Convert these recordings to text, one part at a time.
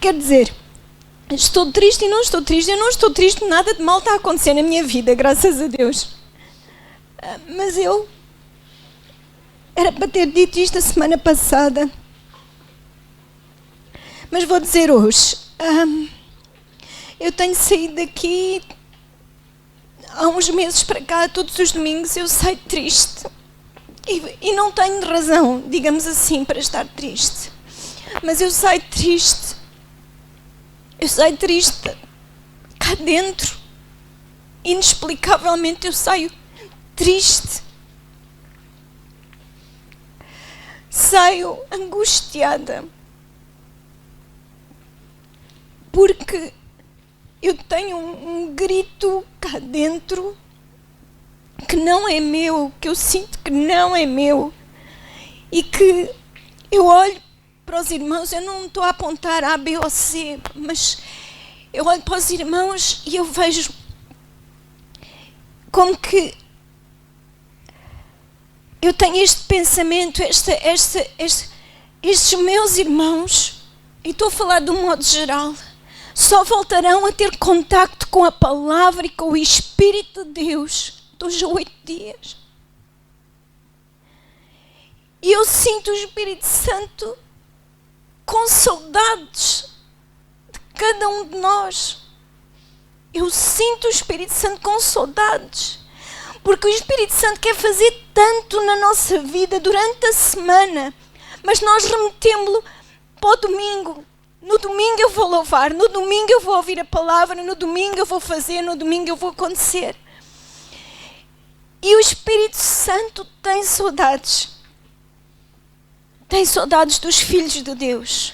Quer dizer, estou triste e não estou triste. Eu não estou triste, nada de mal está a acontecer na minha vida, graças a Deus. Mas eu era para ter dito isto a semana passada. Mas vou dizer hoje. Eu tenho saído daqui há uns meses para cá, todos os domingos eu saio triste. E não tenho razão, digamos assim, para estar triste. Mas eu saio triste. Eu saio triste cá dentro. Inexplicavelmente eu saio triste. Saio angustiada. Porque eu tenho um grito cá dentro que não é meu, que eu sinto que não é meu. E que eu olho para os irmãos, eu não estou a apontar A, B ou C, mas eu olho para os irmãos e eu vejo como que eu tenho este pensamento, estes meus irmãos, e estou a falar de um modo geral, só voltarão a ter contacto com a palavra e com o Espírito de Deus dos 8 dias. E eu sinto o Espírito Santo com saudades de cada um de nós. Eu sinto o Espírito Santo com saudades. Porque o Espírito Santo quer fazer tanto na nossa vida durante a semana. Mas nós remetemos-lo para o domingo. No domingo eu vou louvar, no domingo eu vou ouvir a palavra, no domingo eu vou fazer, no domingo eu vou acontecer. E o Espírito Santo tem saudades. Tem saudades dos filhos de Deus.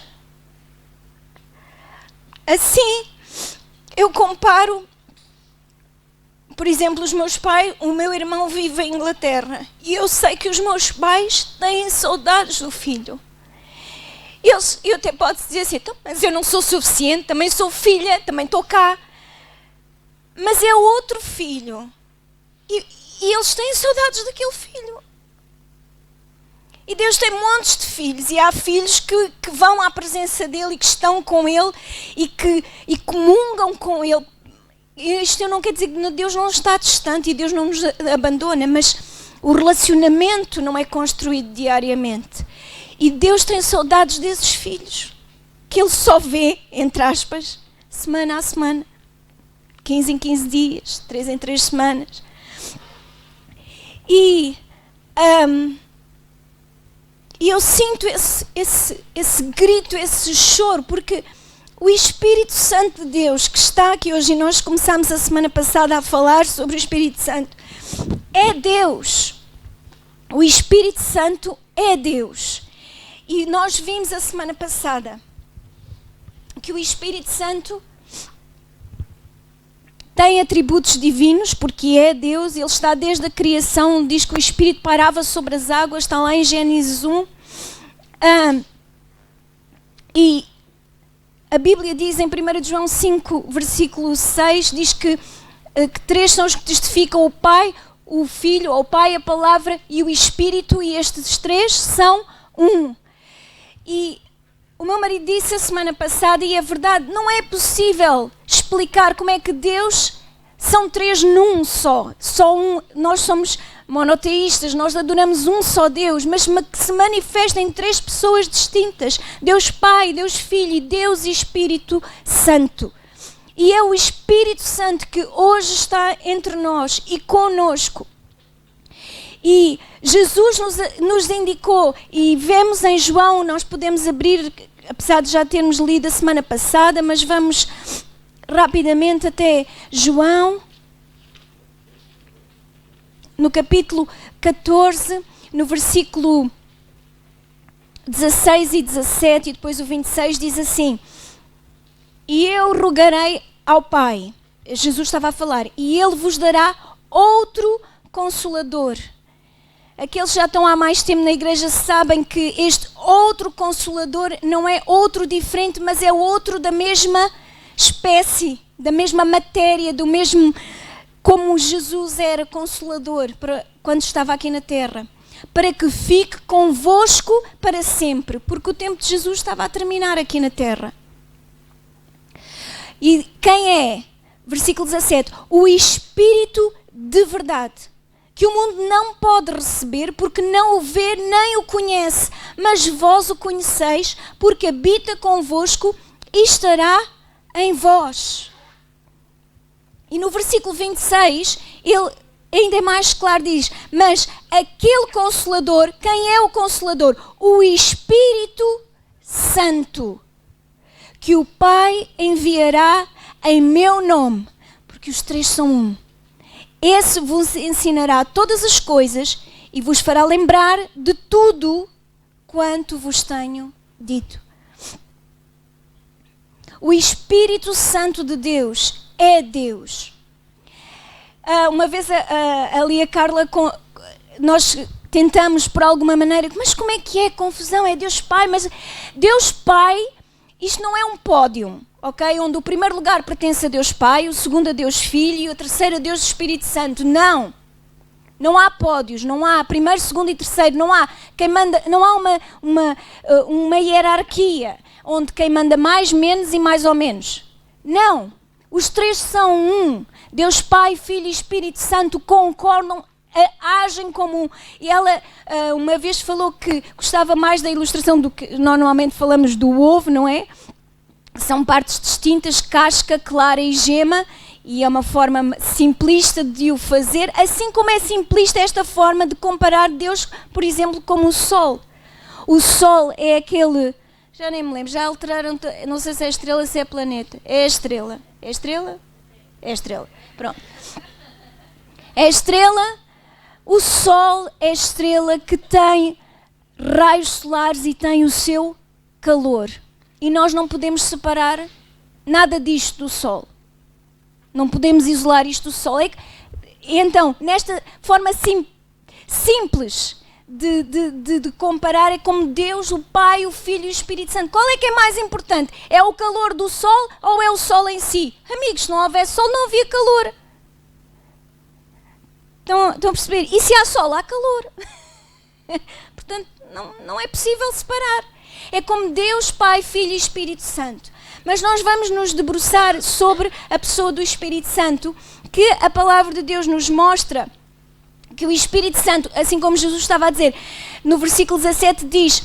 Assim, eu comparo, por exemplo, os meus pais, o meu irmão vive em Inglaterra, e eu sei que os meus pais têm saudades do filho. Eu até posso dizer assim, mas eu não sou suficiente, também sou filha, também estou cá. Mas é outro filho. E eles têm saudades daquele filho. E Deus tem montes de filhos, e há filhos que vão à presença dele e que estão com ele e comungam com ele. Isto eu não quero dizer que Deus não está distante e Deus não nos abandona, mas o relacionamento não é construído diariamente. E Deus tem saudades desses filhos, que Ele só vê, entre aspas, semana a semana, 15 em 15 dias, 3 em 3 semanas. E eu sinto esse grito, esse choro, porque o Espírito Santo de Deus que está aqui hoje, e nós começámos a semana passada a falar sobre o Espírito Santo, é Deus. O Espírito Santo é Deus. E nós vimos a semana passada que o Espírito Santo tem atributos divinos, porque é Deus, ele está desde a criação, diz que o Espírito parava sobre as águas, está lá em Gênesis 1. E a Bíblia diz em 1 João 5, versículo 6, diz que 3 são os que testificam: o Pai, o Filho, ou o Pai, a Palavra e o Espírito, e estes 3 são um. E o meu marido disse a semana passada, e é verdade, não é possível explicar como é que Deus são 3 num só um. Nós somos monoteístas, nós adoramos um só Deus, mas que se manifesta em 3 pessoas distintas: Deus Pai, Deus Filho e Deus Espírito Santo. E é o Espírito Santo que hoje está entre nós e conosco. E Jesus nos indicou, e vemos em João, nós podemos abrir, apesar de já termos lido a semana passada, mas vamos rapidamente até João, no capítulo 14, no versículo 16 e 17, e depois o 26 diz assim: e eu rogarei ao Pai, Jesus estava a falar, e Ele vos dará outro Consolador. Aqueles que já estão há mais tempo na igreja sabem que este outro Consolador não é outro diferente, mas é outro da mesma espécie, da mesma matéria, do mesmo, como Jesus era Consolador quando estava aqui na terra, para que fique convosco para sempre, porque o tempo de Jesus estava a terminar aqui na terra. E quem é? Versículo 17. O Espírito de verdade, que o mundo não pode receber porque não o vê nem o conhece, mas vós o conheceis porque habita convosco e estará em vós. E no versículo 26, ele ainda é mais claro, diz, mas aquele Consolador, quem é o Consolador? O Espírito Santo, que o Pai enviará em meu nome, porque os três são um. Esse vos ensinará todas as coisas e vos fará lembrar de tudo quanto vos tenho dito. O Espírito Santo de Deus é Deus. Uma vez ali a Carla, nós tentamos por alguma maneira, mas como é que é? Confusão, é Deus Pai, mas Deus Pai, isto não é um pódio, ok? Onde o primeiro lugar pertence a Deus Pai, o segundo a Deus Filho e o terceiro a Deus Espírito Santo. Não. Não há pódios, não há primeiro, segundo e terceiro, não há quem manda, não há uma hierarquia onde quem manda mais, menos e mais ou menos. Não. Os três são um. Deus Pai, Filho e Espírito Santo concordam, agem como um. E ela uma vez falou que gostava mais da ilustração do que normalmente falamos do ovo, não é? São partes distintas, casca, clara e gema, e é uma forma simplista de o fazer, assim como é simplista esta forma de comparar Deus, por exemplo, como o Sol. O Sol é aquele... Já nem me lembro, já alteraram, não sei se é estrela, se é planeta. É a estrela. É a estrela? É a estrela. Pronto. É a estrela, o Sol é a estrela que tem raios solares e tem o seu calor. E nós não podemos separar nada disto do Sol. Não podemos isolar isto do Sol. Então, nesta forma simples de comparar, é como Deus, o Pai, o Filho e o Espírito Santo. Qual é que é mais importante? É o calor do Sol ou é o Sol em si? Amigos, se não houvesse Sol, não havia calor. Estão a perceber? E se há Sol, há calor. Portanto, não é possível separar. É como Deus, Pai, Filho e Espírito Santo. Mas nós vamos nos debruçar sobre a pessoa do Espírito Santo, que a palavra de Deus nos mostra que o Espírito Santo, assim como Jesus estava a dizer, no versículo 17 diz,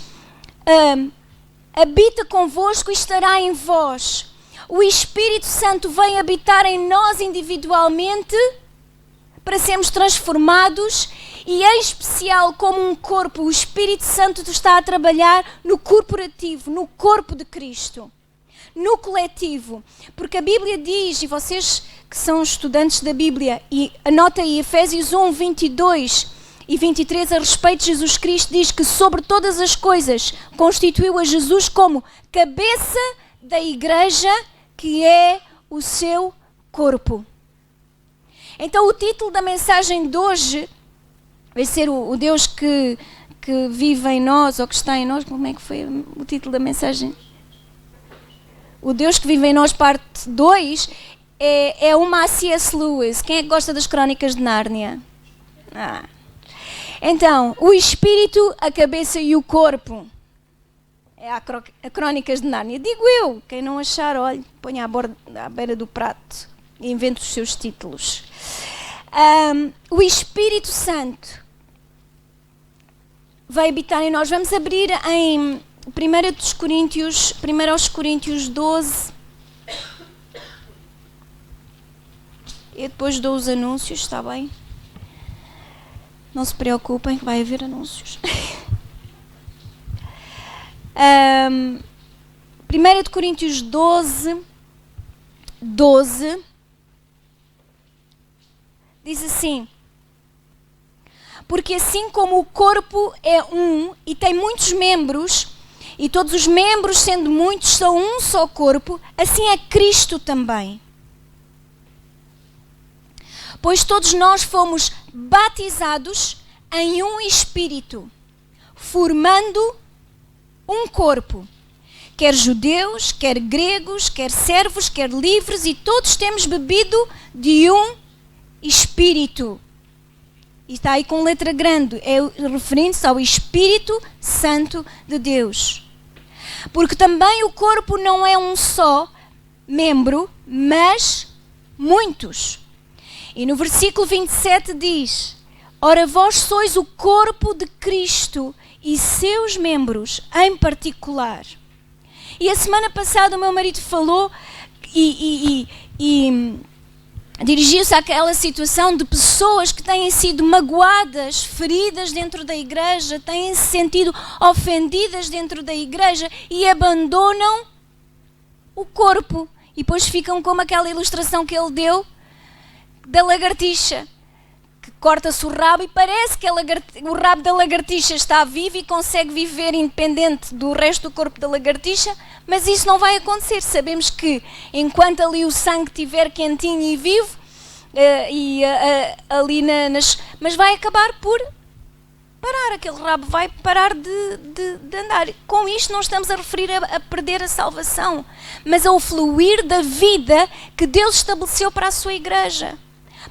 habita convosco e estará em vós. O Espírito Santo vem habitar em nós individualmente para sermos transformados e, em especial, como um corpo, o Espírito Santo está a trabalhar no corporativo, no corpo de Cristo, no coletivo. Porque a Bíblia diz, e vocês que são estudantes da Bíblia, e anota aí Efésios 1, 22 e 23 a respeito de Jesus Cristo, diz que sobre todas as coisas constituiu a Jesus como cabeça da igreja, que é o seu corpo. Então o título da mensagem de hoje vai ser o Deus que vive em nós, ou que está em nós. Como é que foi o título da mensagem? O Deus que vive em nós, parte 2, é uma C.S. Lewis. Quem é que gosta das Crónicas de Nárnia? Então, o espírito, a cabeça e o corpo. É a Crónicas de Nárnia. Digo eu, quem não achar, olha, ponha à beira do prato e invente os seus títulos. O Espírito Santo vai habitar em nós. Vamos abrir em 1 Coríntios 12. Eu depois dou os anúncios, está bem? Não se preocupem que vai haver anúncios. 1 Coríntios 12 diz assim: porque assim como o corpo é um e tem muitos membros, e todos os membros, sendo muitos, são um só corpo, assim é Cristo também. Pois todos nós fomos batizados em um Espírito, formando um corpo. Quer judeus, quer gregos, quer servos, quer livres, e todos temos bebido de um Espírito. E está aí com letra grande, é referente-se ao Espírito Santo de Deus. Porque também o corpo não é um só, membro, mas muitos. E no versículo 27 diz: ora, vós sois o corpo de Cristo e seus membros em particular. E a semana passada o meu marido falou e dirigiu-se àquela situação de pessoas que têm sido magoadas, feridas dentro da igreja, têm se sentido ofendidas dentro da igreja e abandonam o corpo. E depois ficam como aquela ilustração que ele deu da lagartixa, que corta-se o rabo e parece que o rabo da lagartixa está vivo e consegue viver independente do resto do corpo da lagartixa, mas isso não vai acontecer. Sabemos que enquanto ali o sangue estiver quentinho e vivo, mas vai acabar por parar, aquele rabo vai parar de andar. Com isto não estamos a referir a perder a salvação, mas ao fluir da vida que Deus estabeleceu para a sua igreja.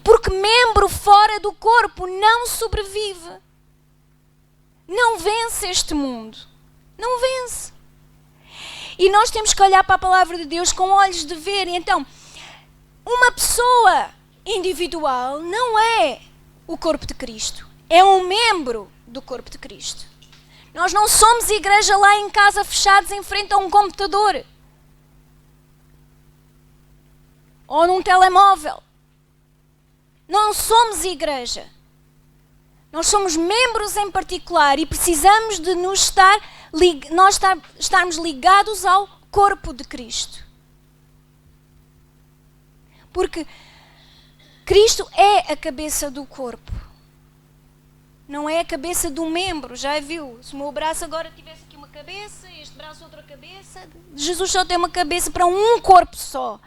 Porque membro fora do corpo não sobrevive. Não vence este mundo. Não vence. E nós temos que olhar para a palavra de Deus com olhos de ver. E então, uma pessoa individual não é o corpo de Cristo. É um membro do corpo de Cristo. Nós não somos igreja lá em casa fechados em frente a um computador. Ou num telemóvel. Não somos igreja. Nós somos membros em particular e precisamos de estarmos ligados ao corpo de Cristo. Porque Cristo é a cabeça do corpo. Não é a cabeça do membro, já viu? Se o meu braço agora tivesse aqui uma cabeça, este braço outra cabeça, Jesus só tem uma cabeça para um corpo só.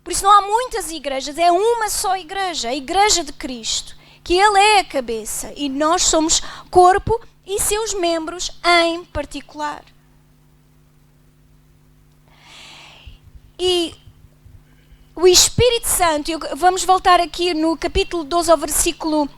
Por isso não há muitas igrejas, é uma só igreja, a igreja de Cristo, que Ele é a cabeça e nós somos corpo e seus membros em particular. E o Espírito Santo, vamos voltar aqui no capítulo 12 ao versículo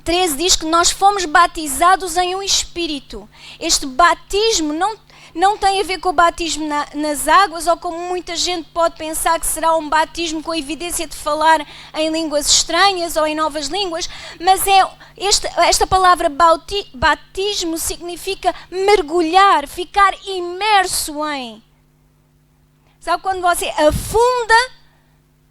13, diz que nós fomos batizados em um Espírito. Este batismo não tem a ver com o batismo nas águas, ou como muita gente pode pensar que será um batismo com a evidência de falar em línguas estranhas ou em novas línguas, mas esta palavra batismo significa mergulhar, ficar imerso em. Sabe quando você afunda,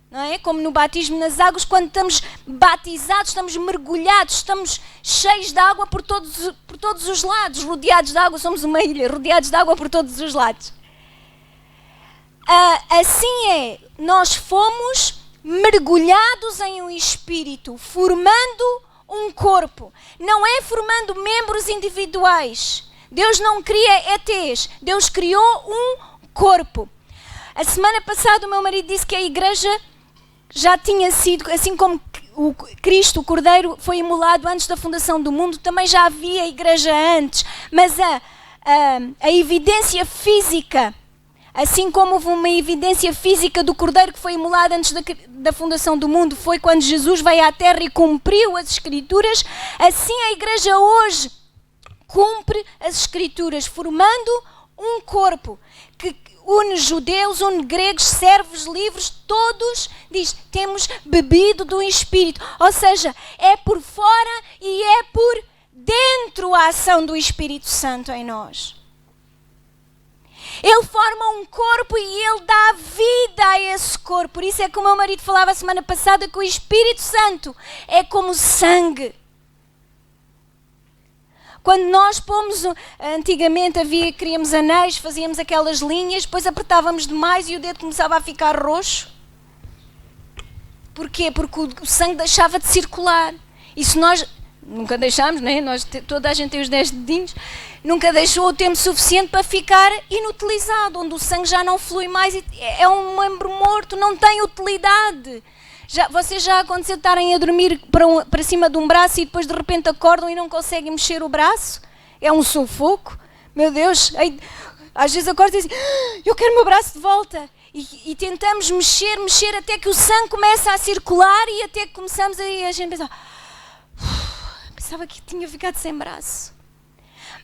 não é? Como no batismo nas águas, quando estamos batizados, estamos mergulhados, estamos cheios de água por todos os lados, rodeados de água, somos uma ilha, rodeados de água por todos os lados. Assim é, nós fomos mergulhados em um espírito, formando um corpo. Não é formando membros individuais. Deus não cria ETs, Deus criou um corpo. A semana passada o meu marido disse que a igreja já tinha sido, assim como o Cristo, o Cordeiro, foi imolado antes da fundação do mundo, também já havia igreja antes, mas a evidência física, assim como houve uma evidência física do Cordeiro que foi imolado antes da fundação do mundo, foi quando Jesus veio à Terra e cumpriu as Escrituras, assim a igreja hoje cumpre as Escrituras, formando um corpo que une judeus, une gregos, servos, livres, todos, diz, temos bebido do Espírito. Ou seja, é por fora e é por dentro a ação do Espírito Santo em nós. Ele forma um corpo e Ele dá vida a esse corpo. Por isso é que o meu marido falava a semana passada que o Espírito Santo é como sangue. Quando nós pomos, antigamente queríamos anéis, fazíamos aquelas linhas, depois apertávamos demais e o dedo começava a ficar roxo. Porquê? Porque o sangue deixava de circular. E se nós, nunca deixámos, né? Toda a gente tem os 10 dedinhos, nunca deixou o tempo suficiente para ficar inutilizado, onde o sangue já não flui mais, é um membro morto, não tem utilidade. Vocês já aconteceu estarem a dormir para cima de um braço e depois de repente acordam e não conseguem mexer o braço? É um sufoco. Meu Deus, às vezes acordam e dizem, eu quero o meu braço de volta. E tentamos mexer até que o sangue começa a circular e até que começamos a gente pensar, pensava que tinha ficado sem braço.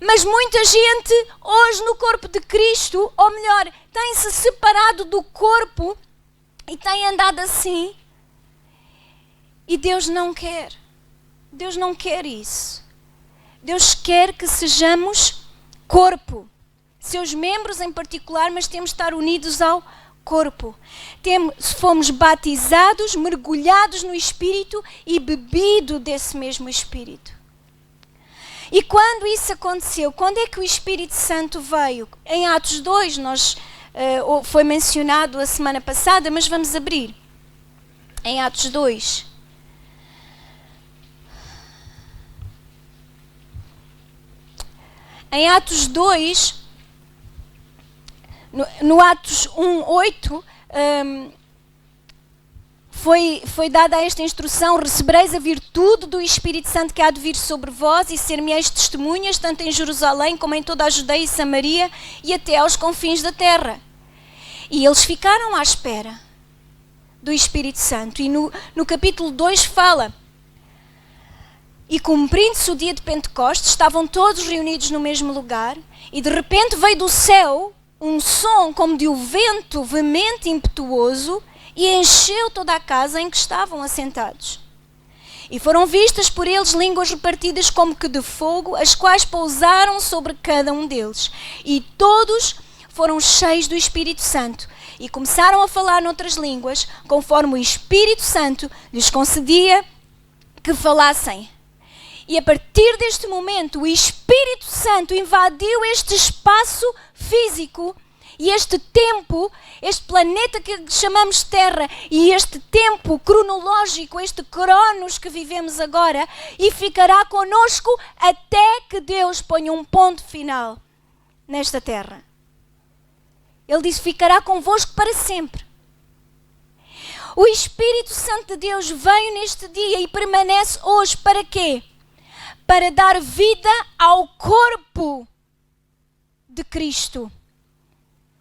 Mas muita gente hoje no corpo de Cristo, ou melhor, tem-se separado do corpo e tem andado assim. E Deus não quer. Deus não quer isso. Deus quer que sejamos corpo. Seus membros em particular, mas temos de estar unidos ao corpo. Fomos batizados, mergulhados no Espírito e bebido desse mesmo Espírito. E quando isso aconteceu, quando é que o Espírito Santo veio? Em Atos 2, foi mencionado a semana passada, mas vamos abrir. Em Atos 2. Em Atos 2, no Atos 1:8, foi dada esta instrução: recebereis a virtude do Espírito Santo que há de vir sobre vós e ser-me-eis testemunhas, tanto em Jerusalém como em toda a Judeia e Samaria e até aos confins da terra. E eles ficaram à espera do Espírito Santo. E no capítulo 2 fala: e cumprindo-se o dia de Pentecostes, estavam todos reunidos no mesmo lugar, e de repente veio do céu um som como de um vento veemente e impetuoso, e encheu toda a casa em que estavam assentados. E foram vistas por eles línguas repartidas como que de fogo, as quais pousaram sobre cada um deles. E todos foram cheios do Espírito Santo, e começaram a falar noutras línguas, conforme o Espírito Santo lhes concedia que falassem. E a partir deste momento, o Espírito Santo invadiu este espaço físico e este tempo, este planeta que chamamos Terra, e este tempo cronológico, este cronos que vivemos agora, e ficará conosco até que Deus ponha um ponto final nesta Terra. Ele disse: ficará convosco para sempre. O Espírito Santo de Deus veio neste dia e permanece hoje para quê? Para dar vida ao corpo de Cristo,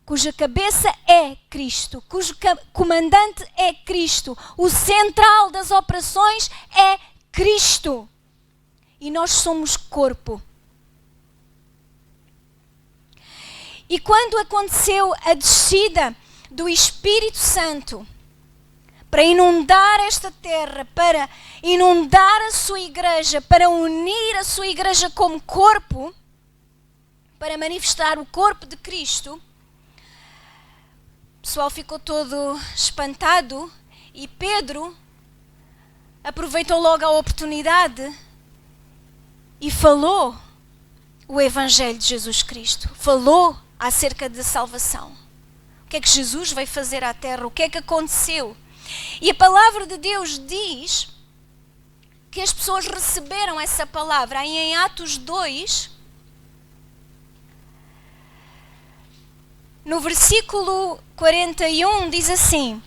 cuja cabeça é Cristo, cujo comandante é Cristo, o central das operações é Cristo. E nós somos corpo. E quando aconteceu a descida do Espírito Santo para inundar esta terra, para inundar a sua igreja, para unir a sua igreja como corpo, para manifestar o corpo de Cristo, o pessoal ficou todo espantado e Pedro aproveitou logo a oportunidade e falou o Evangelho de Jesus Cristo. Falou acerca da salvação. O que é que Jesus veio fazer à terra? O que é que aconteceu? E a palavra de Deus diz que as pessoas receberam essa palavra. Aí em Atos 2, no versículo 41, diz assim: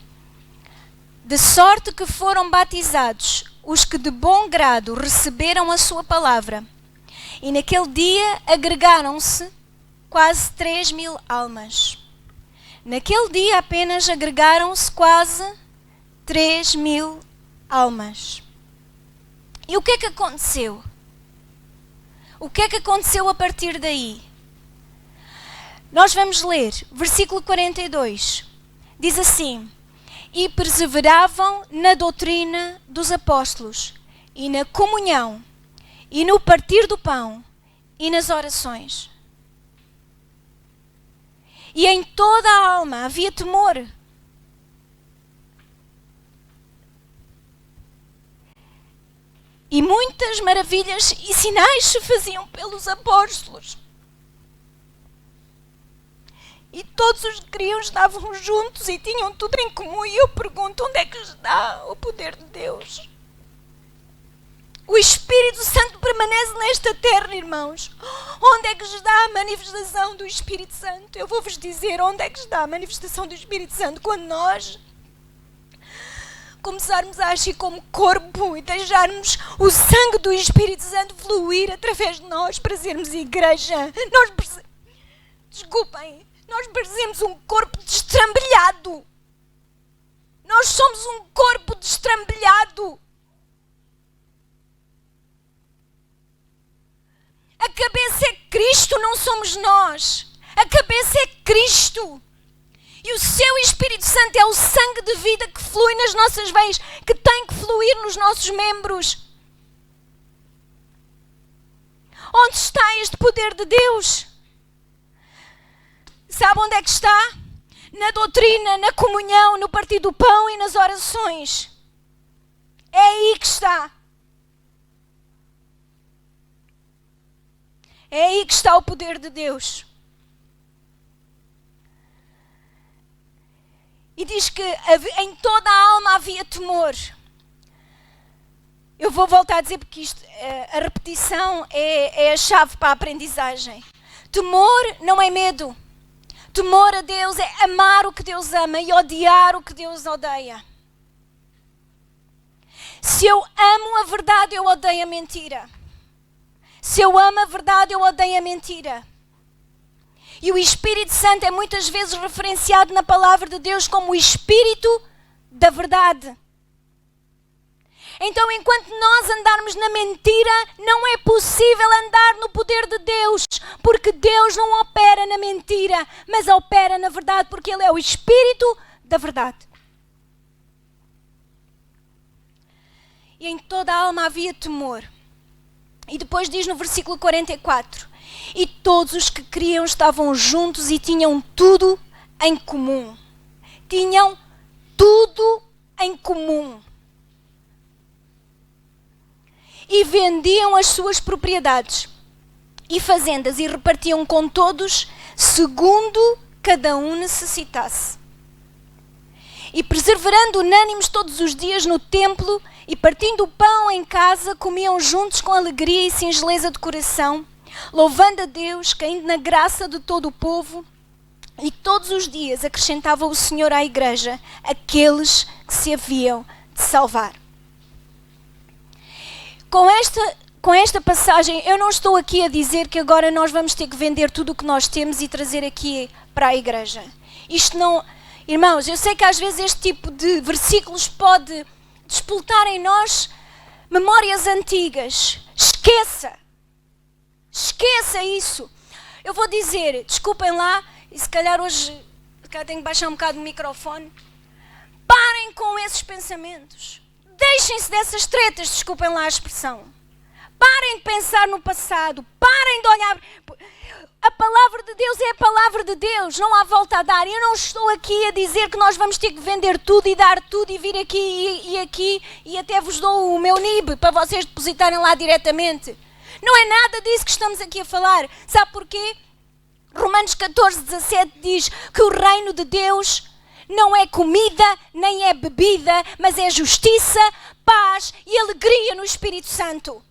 de sorte que foram batizados os que de bom grado receberam a sua palavra. E naquele dia agregaram-se quase 3.000 almas. Naquele dia apenas agregaram-se quase 3.000 almas. E o que é que aconteceu? O que é que aconteceu a partir daí? Nós vamos ler, versículo 42. Diz assim: e perseveravam na doutrina dos apóstolos, e na comunhão, e no partir do pão, e nas orações. E em toda a alma havia temor. E muitas maravilhas e sinais se faziam pelos apóstolos. E todos os que criam estavam juntos e tinham tudo em comum. E eu pergunto, onde é que está o poder de Deus? O Espírito Santo permanece nesta terra, irmãos. Onde é que está a manifestação do Espírito Santo? Eu vou-vos dizer onde é que está a manifestação do Espírito Santo. Quando nós começarmos a agir como corpo e deixarmos o sangue do Espírito Santo fluir através de nós para sermos igreja. Nós parecemos um corpo destrambelhado. Nós somos um corpo destrambelhado. A cabeça é somos nós. A cabeça é Cristo. E o seu Espírito Santo é o sangue de vida que flui nas nossas veias, que tem que fluir nos nossos membros. Onde está este poder de Deus? Sabe onde é que está? Na doutrina, na comunhão, no partir do pão e nas orações. É aí que está. É aí que está o poder de Deus. E diz que em toda a alma havia temor. Eu vou voltar a dizer porque a repetição é a chave para a aprendizagem. Temor não é medo. Temor a Deus é amar o que Deus ama e odiar o que Deus odeia. Se eu amo a verdade, eu odeio a mentira. Se eu amo a verdade, eu odeio a mentira. E o Espírito Santo é muitas vezes referenciado na palavra de Deus como o Espírito da verdade. Então, enquanto nós andarmos na mentira, não é possível andar no poder de Deus, porque Deus não opera na mentira, mas opera na verdade, porque Ele é o Espírito da verdade. E em toda a alma havia temor. E depois diz no versículo 44, e todos os que criam estavam juntos e tinham tudo em comum. Tinham tudo em comum. E vendiam as suas propriedades e fazendas e repartiam com todos, segundo cada um necessitasse. E perseverando unânimes todos os dias no templo e partindo o pão em casa, comiam juntos com alegria e singeleza de coração, louvando a Deus, caindo na graça de todo o povo. E todos os dias acrescentava o Senhor à igreja aqueles que se haviam de salvar. Com esta passagem, eu não estou aqui a dizer que agora nós vamos ter que vender tudo o que nós temos e trazer aqui para a igreja. Isto não... Irmãos, eu sei que às vezes este tipo de versículos pode despoltar em nós memórias antigas. Esqueça isso. Eu vou dizer, desculpem lá, e se calhar hoje tenho que baixar um bocado o microfone. Parem com esses pensamentos. Deixem-se dessas tretas, desculpem lá a expressão. Parem de pensar no passado. Parem de olhar... A palavra de Deus é a palavra de Deus. Não há volta a dar. Eu não estou aqui a dizer que nós vamos ter que vender tudo e dar tudo e vir aqui e aqui e até vos dou o meu NIB para vocês depositarem lá diretamente. Não é nada disso que estamos aqui a falar. Sabe porquê? Romanos 14:17 diz que o reino de Deus não é comida nem é bebida, mas é justiça, paz e alegria no Espírito Santo.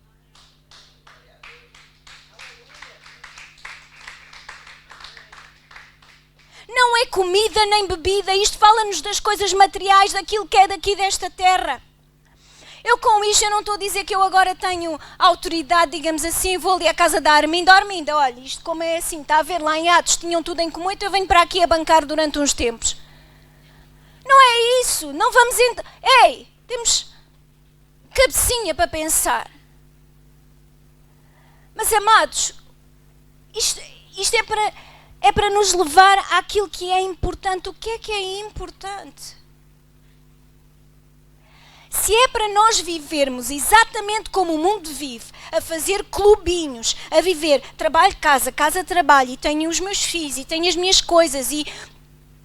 Não é comida nem bebida, isto fala-nos das coisas materiais, daquilo que é daqui desta terra. Eu com isto, eu não estou a dizer que eu agora tenho autoridade, digamos assim, vou ali à casa da Arminda, olha, isto como é assim, está a ver lá em Atos, tinham tudo em comum, então eu venho para aqui a bancar durante uns tempos. Não é isso, não vamos... Ei, temos cabecinha para pensar. Mas amados, isto é para nos levar àquilo que é importante. O que é importante? Se é para nós vivermos exatamente como o mundo vive, a fazer clubinhos, a viver trabalho, casa, trabalho, e tenho os meus filhos, e tenho as minhas coisas, e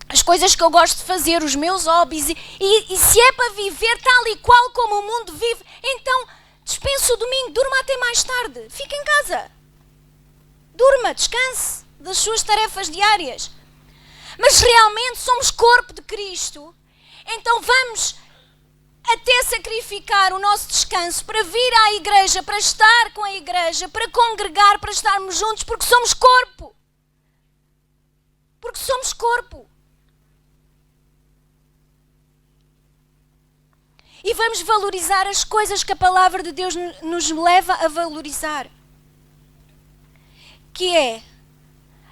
as coisas que eu gosto de fazer, os meus hobbies, e se é para viver tal e qual como o mundo vive, então dispense o domingo, durma até mais tarde, fique em casa. Durma, descanse das suas tarefas diárias. Mas realmente somos corpo de Cristo, então vamos até sacrificar o nosso descanso para vir à igreja, para estar com a igreja, para congregar, para estarmos juntos, porque somos corpo. Porque somos corpo. E vamos valorizar as coisas que a palavra de Deus nos leva a valorizar. Que é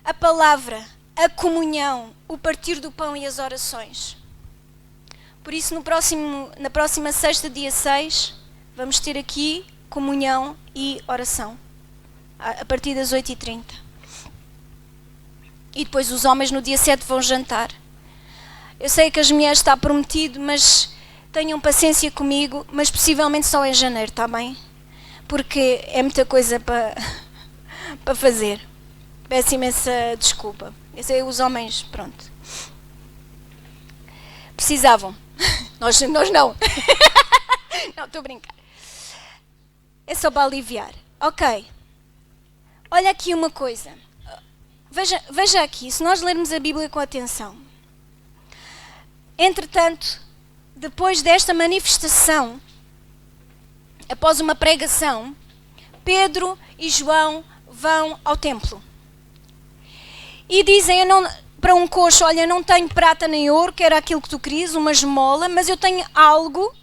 a palavra, a comunhão, o partir do pão e as orações. Por isso, na próxima sexta, dia 6, vamos ter aqui comunhão e oração, a partir das 8h30. E depois os homens no dia 7 vão jantar. Eu sei que as mulheres está prometido, mas tenham paciência comigo, mas possivelmente só em janeiro, está bem? Porque é muita coisa para fazer. Peço imensa desculpa. Eu sei, os homens, pronto. Precisavam. Nós não. Não, estou a brincar. É só para aliviar. Ok. Olha aqui uma coisa. Veja aqui, se nós lermos a Bíblia com atenção. Entretanto, depois desta manifestação, após uma pregação, Pedro e João vão ao templo. E dizem para um coxo, olha, não tenho prata nem ouro, que era aquilo que tu querias, uma esmola, mas eu tenho algo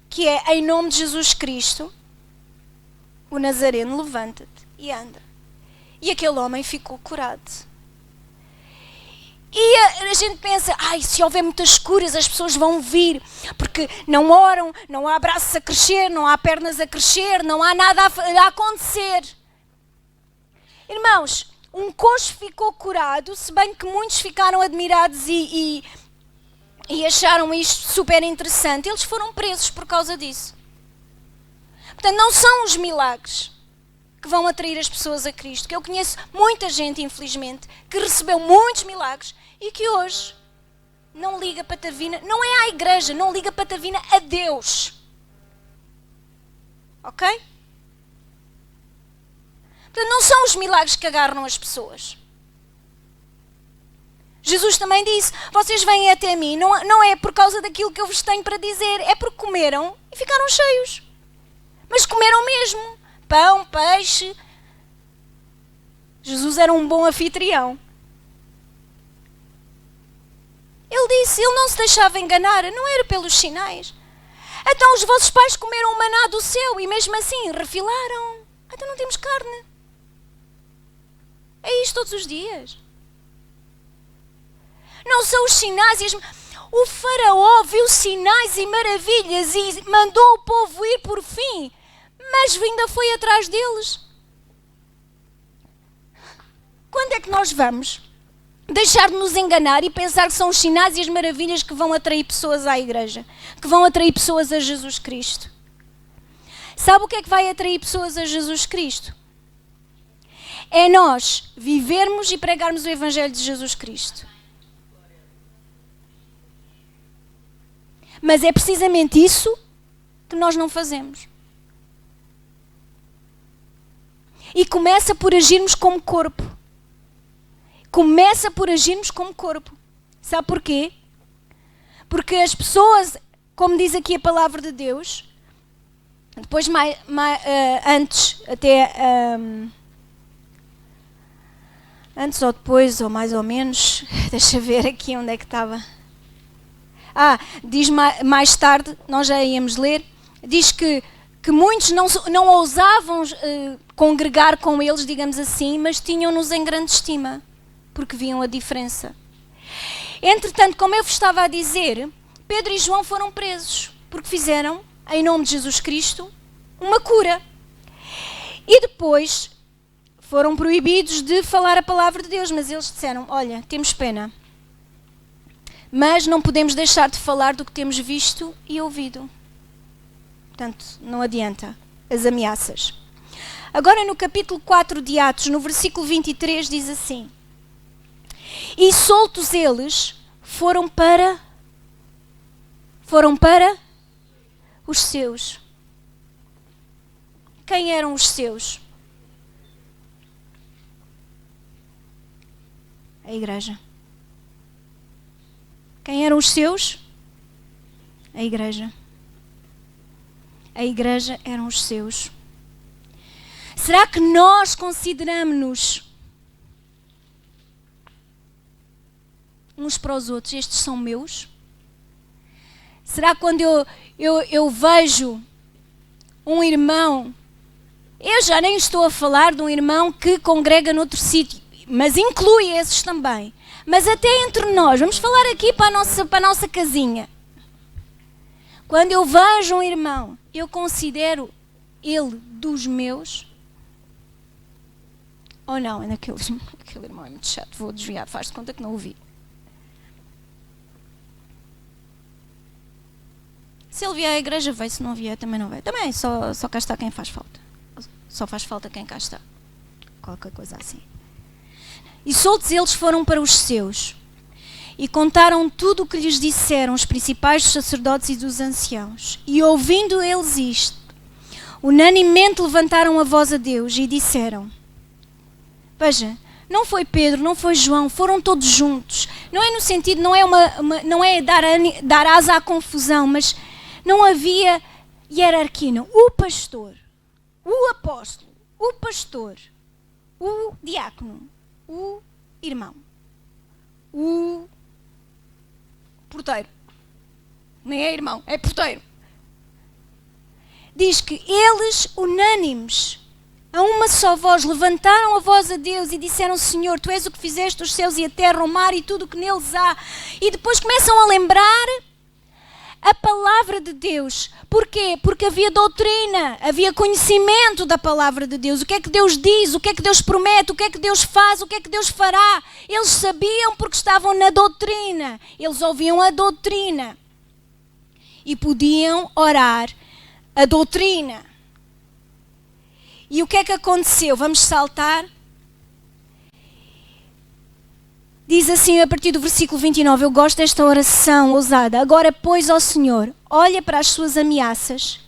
que é, em nome de Jesus Cristo, o Nazareno, levanta-te e anda. E aquele homem ficou curado. E a gente pensa, se houver muitas curas as pessoas vão vir, porque não oram, não há braços a crescer, não há pernas a crescer, não há nada a acontecer. Irmãos, um coxo ficou curado, se bem que muitos ficaram admirados e acharam isto super interessante, eles foram presos por causa disso. Portanto, não são os milagres que vão atrair as pessoas a Cristo, que eu conheço muita gente, infelizmente, que recebeu muitos milagres e que hoje não liga patavina, não é à igreja, não liga patavina a Deus. Ok? Portanto, não são os milagres que agarram as pessoas. Jesus também disse, vocês vêm até mim, não é por causa daquilo que eu vos tenho para dizer, é porque comeram e ficaram cheios. Mas comeram mesmo. Pão, peixe. Jesus era um bom anfitrião. Ele disse, ele não se deixava enganar, não era pelos sinais. Então os vossos pais comeram o maná do céu e mesmo assim refilaram. Então não temos carne. É isto todos os dias. Não são os sinais e O faraó viu sinais e maravilhas e mandou o povo ir por fim, mas ainda foi atrás deles. Quando é que nós vamos deixar de nos enganar e pensar que são os sinais e as maravilhas que vão atrair pessoas à igreja, que vão atrair pessoas a Jesus Cristo? Sabe o que é que vai atrair pessoas a Jesus Cristo? É nós vivermos e pregarmos o Evangelho de Jesus Cristo. Mas é precisamente isso que nós não fazemos. E começa por agirmos como corpo. Começa por agirmos como corpo. Sabe porquê? Porque as pessoas, como diz aqui a palavra de Deus, depois antes, até antes ou depois, ou mais ou menos, deixa ver aqui onde é que estava. Diz mais tarde, nós já íamos ler, diz que muitos não ousavam congregar com eles, digamos assim, mas tinham-nos em grande estima, porque viam a diferença. Entretanto, como eu vos estava a dizer, Pedro e João foram presos, porque fizeram, em nome de Jesus Cristo, uma cura. E depois foram proibidos de falar a palavra de Deus, mas eles disseram, olha, temos pena, mas não podemos deixar de falar do que temos visto e ouvido. Portanto, não adianta as ameaças. Agora no capítulo 4 de Atos, no versículo 23, diz assim: e soltos eles, foram para os seus. Quem eram os seus? A igreja. Quem eram os seus? A igreja. A igreja eram os seus. Será que nós consideramos-nos uns para os outros, estes são meus? Será que quando eu vejo um irmão, eu já nem estou a falar de um irmão que congrega noutro sítio, mas inclui esses também, mas até entre nós, vamos falar aqui para a nossa casinha. Quando eu vejo um irmão, eu considero ele dos meus? Oh não, aquele irmão é muito chato, vou desviar, faz de conta que não ouvi. Se ele vier à igreja, vai, se não vier, também não vai. Também, só cá está quem faz falta. Só faz falta quem cá está. Qualquer coisa assim. E soltos eles foram para os seus, e contaram tudo o que lhes disseram os principais dos sacerdotes e dos anciãos. E ouvindo eles isto, unanimemente levantaram a voz a Deus e disseram: veja, não foi Pedro, não foi João, foram todos juntos. Não é no sentido, não é dar asa à confusão, mas não havia hierarquia, não. O pastor, o apóstolo, o pastor, o diácono, o irmão, o porteiro. Nem é irmão, é porteiro. Diz que eles, unânimes, a uma só voz, levantaram a voz a Deus e disseram: Senhor, Tu és o que fizeste os céus e a terra, o mar e tudo o que neles há. E depois começam a lembrar a palavra de Deus. Porquê? Porque havia doutrina, havia conhecimento da palavra de Deus. O que é que Deus diz, o que é que Deus promete, o que é que Deus faz, o que é que Deus fará. Eles sabiam porque estavam na doutrina. Eles ouviam a doutrina e podiam orar a doutrina. E o que é que aconteceu? Vamos saltar. Diz assim a partir do versículo 29, eu gosto desta oração ousada. Agora, pois, ó Senhor, olha para as suas ameaças.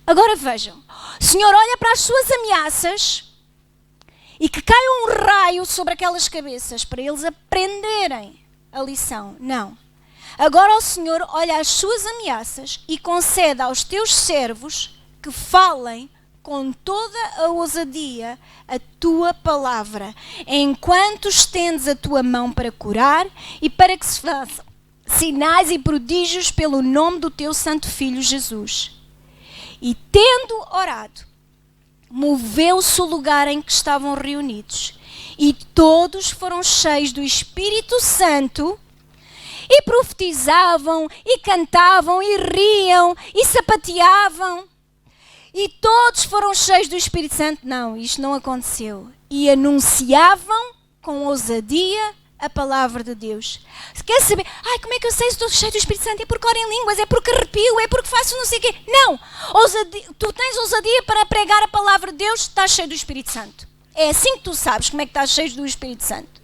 Agora vejam. Senhor, olha para as suas ameaças e que caia um raio sobre aquelas cabeças para eles aprenderem a lição. Não. Agora, ó Senhor, olha as suas ameaças e conceda aos teus servos que falem com toda a ousadia a tua palavra, enquanto estendes a tua mão para curar e para que se façam sinais e prodígios pelo nome do teu santo Filho Jesus. E tendo orado, moveu-se o lugar em que estavam reunidos, e todos foram cheios do Espírito Santo, e profetizavam, e cantavam, e riam, e sapateavam. E todos foram cheios do Espírito Santo. Não, isto não aconteceu. E anunciavam com ousadia a palavra de Deus. Se quer saber, como é que eu sei se estou cheio do Espírito Santo? É porque oro em línguas, é porque arrepio, é porque faço não sei o quê. Não! Tu tens ousadia para pregar a palavra de Deus, estás cheio do Espírito Santo. É assim que tu sabes como é que estás cheio do Espírito Santo.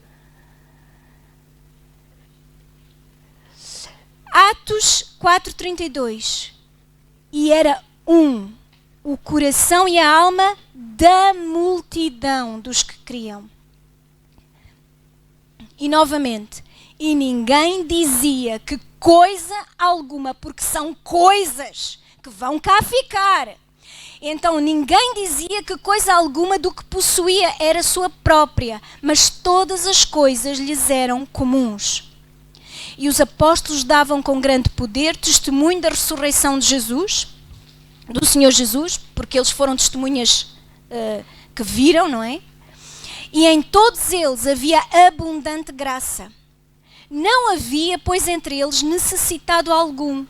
Atos 4:32. E era o coração e a alma da multidão dos que criam. E novamente, e ninguém dizia que coisa alguma, porque são coisas que vão cá ficar. Então ninguém dizia que coisa alguma do que possuía era sua própria, mas todas as coisas lhes eram comuns. E os apóstolos davam com grande poder testemunho da ressurreição de Jesus, do Senhor Jesus, porque eles foram testemunhas que viram, não é? E em todos eles havia abundante graça. Não havia, pois, entre eles necessitado algum,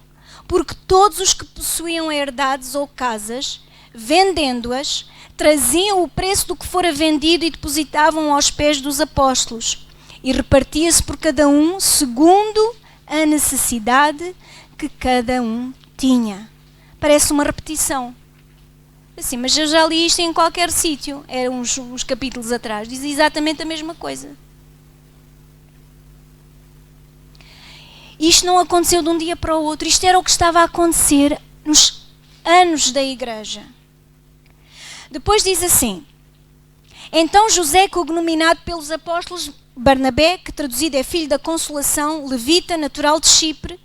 porque todos os que possuíam herdades ou casas, vendendo-as, traziam o preço do que fora vendido e depositavam aos pés dos apóstolos. E repartia-se por cada um segundo a necessidade que cada um tinha. Parece uma repetição. Assim, mas eu já li isto em qualquer sítio. Era uns capítulos atrás. Diz exatamente a mesma coisa. Isto não aconteceu de um dia para o outro. Isto era o que estava a acontecer nos anos da igreja. Depois diz assim: então José, cognominado pelos apóstolos Barnabé, que traduzido é filho da consolação, levita, natural de Chipre,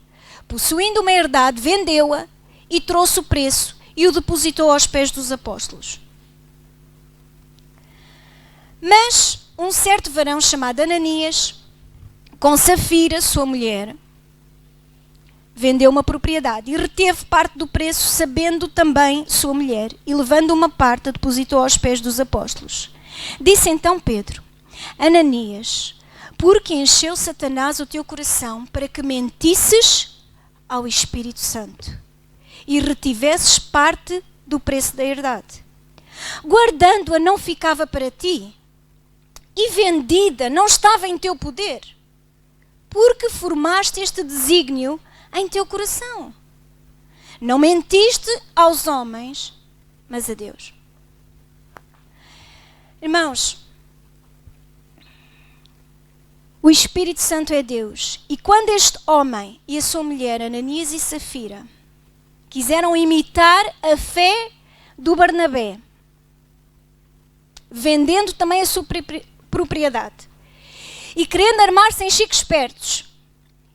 possuindo uma herdade, vendeu-a e trouxe o preço e o depositou aos pés dos apóstolos. Mas um certo varão chamado Ananias, com Safira, sua mulher, vendeu uma propriedade e reteve parte do preço, sabendo também sua mulher, e levando uma parte, a depositou aos pés dos apóstolos. Disse então Pedro: Ananias, por que encheu Satanás o teu coração para que mentisses ao Espírito Santo e retivesses parte do preço da herdade? Guardando-a não ficava para ti, e vendida não estava em teu poder, porque formaste este desígnio em teu coração. Não mentiste aos homens, mas a Deus. Irmãos, o Espírito Santo é Deus. E quando este homem e a sua mulher, Ananias e Safira, quiseram imitar a fé do Barnabé, vendendo também a sua propriedade, e querendo armar-se em chicos espertos,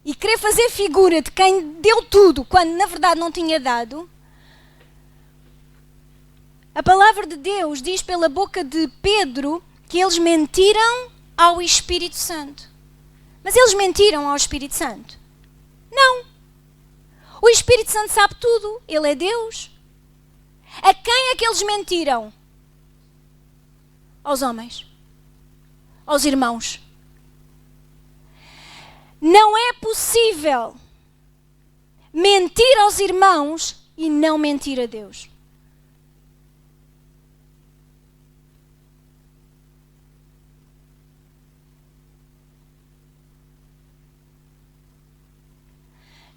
e querer fazer figura de quem deu tudo, quando na verdade não tinha dado, a palavra de Deus diz pela boca de Pedro que eles mentiram ao Espírito Santo. Mas eles mentiram ao Espírito Santo? Não. O Espírito Santo sabe tudo. Ele é Deus. A quem é que eles mentiram? Aos homens. Aos irmãos. Não é possível mentir aos irmãos e não mentir a Deus.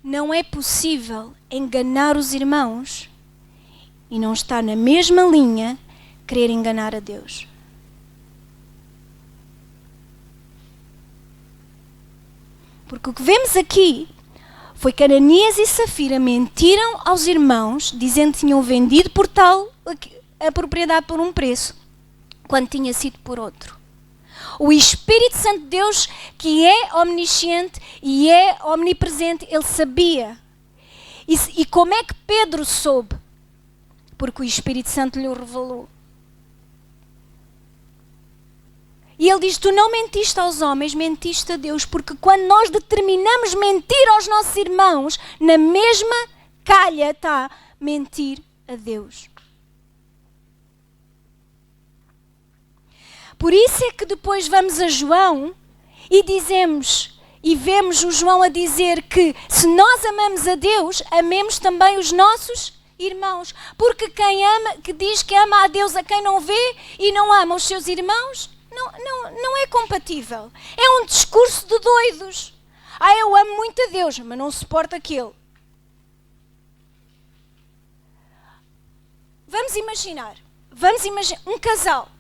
Não é possível enganar os irmãos e não estar na mesma linha querer enganar a Deus. Porque o que vemos aqui foi que Ananias e Safira mentiram aos irmãos, dizendo que tinham vendido por tal a propriedade por um preço, quando tinha sido por outro. O Espírito Santo de Deus, que é omnisciente e é omnipresente, ele sabia. E como é que Pedro soube? Porque o Espírito Santo lhe o revelou. E ele diz, tu não mentiste aos homens, mentiste a Deus, porque quando nós determinamos mentir aos nossos irmãos, na mesma calha está mentir a Deus. Por isso é que depois vamos a João e dizemos, e vemos o João a dizer que se nós amamos a Deus, amemos também os nossos irmãos. Porque quem ama, que diz que ama a Deus a quem não vê e não ama os seus irmãos, não é compatível. É um discurso de doidos. Eu amo muito a Deus, mas não suporto aquele. Vamos imaginar um casal,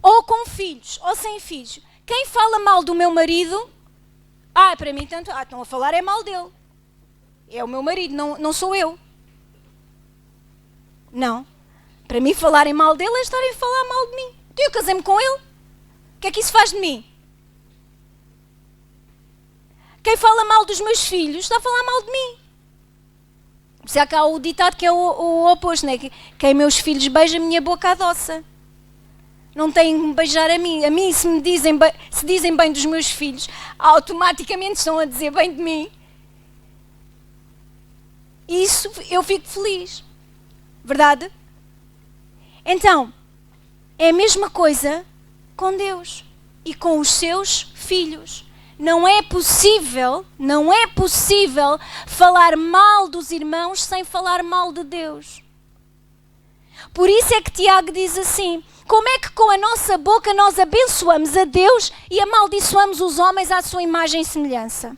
ou com filhos, ou sem filhos. Quem fala mal do meu marido, para mim tanto, estão a falar é mal dele. É o meu marido, não sou eu. Não. Para mim falarem mal dele é estarem a falar mal de mim. Eu casei-me com ele. O que é que isso faz de mim? Quem fala mal dos meus filhos está a falar mal de mim. Se há cá o ditado que é o oposto, não é? Quem meus filhos beija, a minha boca adoça. Não têm que me beijar a mim. A mim, se dizem bem dos meus filhos, automaticamente estão a dizer bem de mim. Isso eu fico feliz. Verdade? Então, é a mesma coisa com Deus e com os seus filhos. Não é possível falar mal dos irmãos sem falar mal de Deus. Por isso é que Tiago diz assim, como é que com a nossa boca nós abençoamos a Deus e amaldiçoamos os homens à sua imagem e semelhança?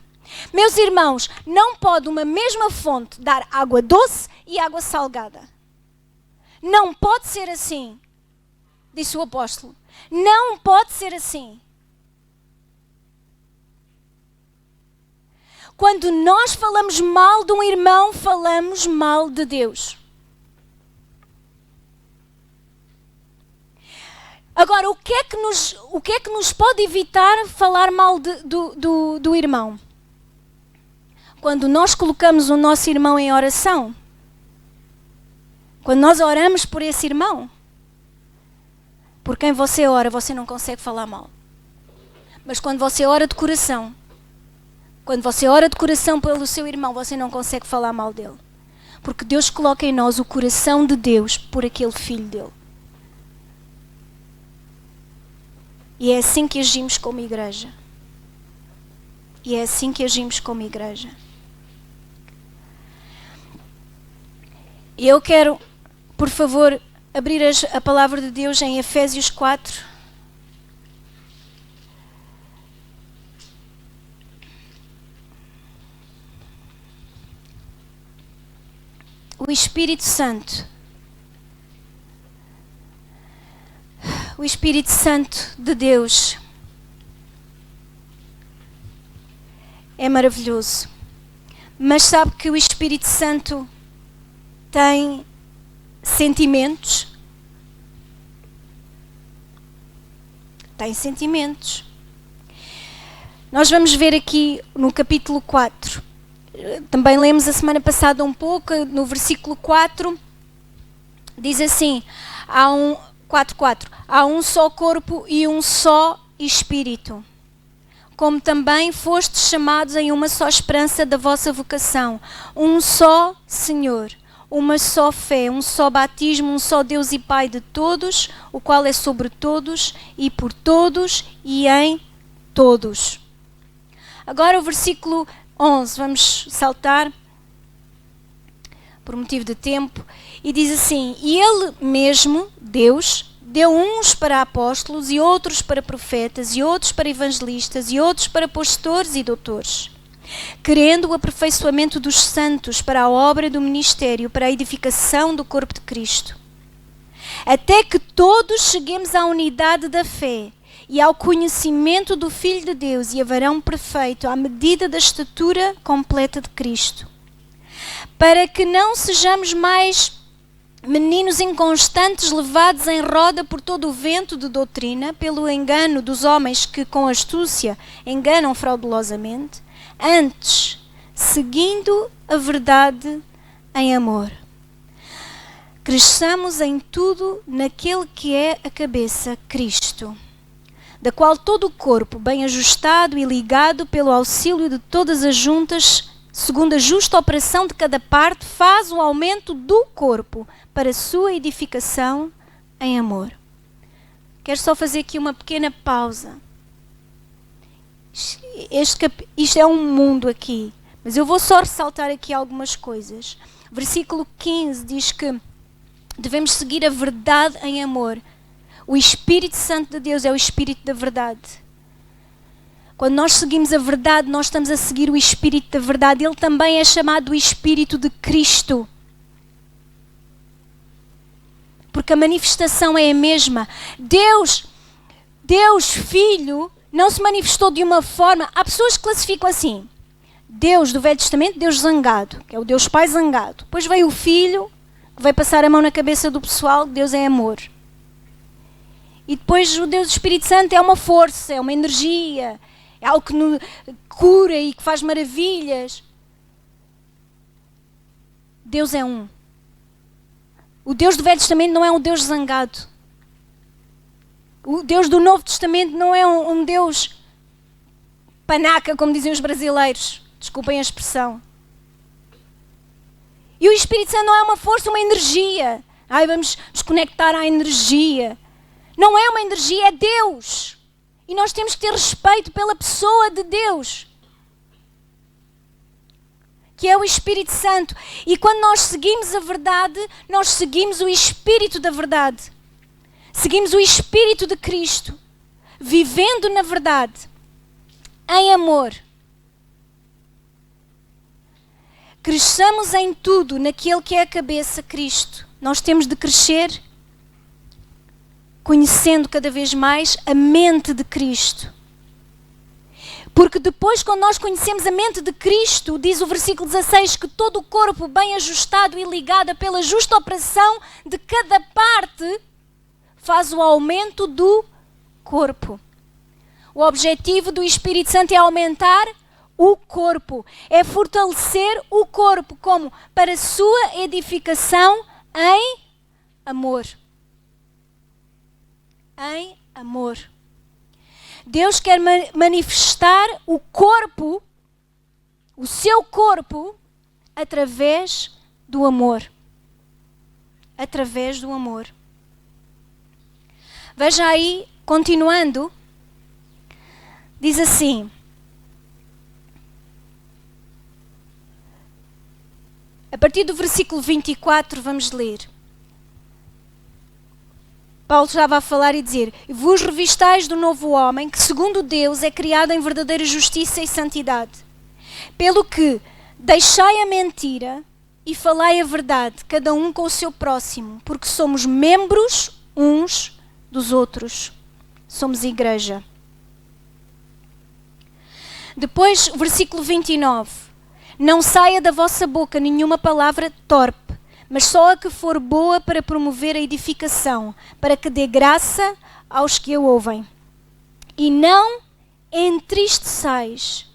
Meus irmãos, não pode uma mesma fonte dar água doce e água salgada. Não pode ser assim, disse o apóstolo. Não pode ser assim. Quando nós falamos mal de um irmão, falamos mal de Deus. Agora, o que é que nos pode evitar falar mal do irmão? Quando nós colocamos o nosso irmão em oração, quando nós oramos por esse irmão, por quem você ora, você não consegue falar mal. Mas quando você ora de coração, pelo seu irmão, você não consegue falar mal dele. Porque Deus coloca em nós o coração de Deus por aquele filho dele. E é assim que agimos como igreja. E eu quero, por favor, abrir a palavra de Deus em Efésios 4. O Espírito Santo. O Espírito Santo de Deus é maravilhoso. Mas sabe que o Espírito Santo tem sentimentos? Tem sentimentos. Nós vamos ver aqui no capítulo 4. Também lemos a semana passada um pouco, no versículo 4, diz assim, 4:4, há um só corpo e um só Espírito, como também fostes chamados em uma só esperança da vossa vocação, um só Senhor, uma só fé, um só batismo, um só Deus e Pai de todos, o qual é sobre todos e por todos e em todos. Agora o versículo 11, vamos saltar por motivo de tempo, e diz assim, e Ele mesmo, Deus, deu uns para apóstolos e outros para profetas e outros para evangelistas e outros para pastores e doutores, querendo o aperfeiçoamento dos santos para a obra do ministério, para a edificação do corpo de Cristo, até que todos cheguemos à unidade da fé e ao conhecimento do Filho de Deus e a varão perfeito, à medida da estatura completa de Cristo, para que não sejamos mais meninos inconstantes, levados em roda por todo o vento de doutrina, pelo engano dos homens que com astúcia enganam fraudulosamente, antes, seguindo a verdade em amor, cresçamos em tudo naquele que é a cabeça, Cristo, da qual todo o corpo, bem ajustado e ligado pelo auxílio de todas as juntas, segundo a justa operação de cada parte, faz o aumento do corpo para a sua edificação em amor. Quero só fazer aqui uma pequena pausa. Isto é um mundo aqui, mas eu vou só ressaltar aqui algumas coisas. Versículo 15 diz que devemos seguir a verdade em amor. O Espírito Santo de Deus é o Espírito da verdade. Quando nós seguimos a verdade, nós estamos a seguir o Espírito da verdade. Ele também é chamado o Espírito de Cristo. Porque a manifestação é a mesma. Deus, Filho, não se manifestou de uma forma... Há pessoas que classificam assim. Deus do Velho Testamento, Deus zangado, que é o Deus Pai zangado. Depois veio o Filho, que vai passar a mão na cabeça do pessoal, Deus é amor. E depois o Deus do Espírito Santo é uma força, é uma energia, é algo que nos cura e que faz maravilhas. Deus é um. O Deus do Velho Testamento não é um Deus zangado. O Deus do Novo Testamento não é um Deus panaca, como dizem os brasileiros. Desculpem a expressão. E o Espírito Santo não é uma força, uma energia. Vamos nos conectar à energia. Não é uma energia, é Deus. E nós temos que ter respeito pela pessoa de Deus, que é o Espírito Santo. E quando nós seguimos a verdade, nós seguimos o Espírito da verdade. Seguimos o Espírito de Cristo, vivendo na verdade, em amor. Cresçamos em tudo naquele que é a cabeça, Cristo. Nós temos de crescer conhecendo cada vez mais a mente de Cristo. Porque depois, quando nós conhecemos a mente de Cristo, diz o versículo 16, que todo o corpo bem ajustado e ligado pela justa operação de cada parte, faz o aumento do corpo. O objetivo do Espírito Santo é aumentar o corpo, é fortalecer o corpo, como? Para a sua edificação em amor. Em amor. Deus quer manifestar o corpo, o seu corpo, através do amor. Através do amor. Veja aí, continuando, diz assim, a partir do versículo 24, vamos ler. Paulo estava a falar e dizer, vos revistais do novo homem, que segundo Deus é criado em verdadeira justiça e santidade. Pelo que deixai a mentira e falai a verdade, cada um com o seu próximo, porque somos membros uns dos outros. Somos igreja. Depois, versículo 29. Não saia da vossa boca nenhuma palavra torpe, mas só a que for boa para promover a edificação, para que dê graça aos que a ouvem. E não entristeçais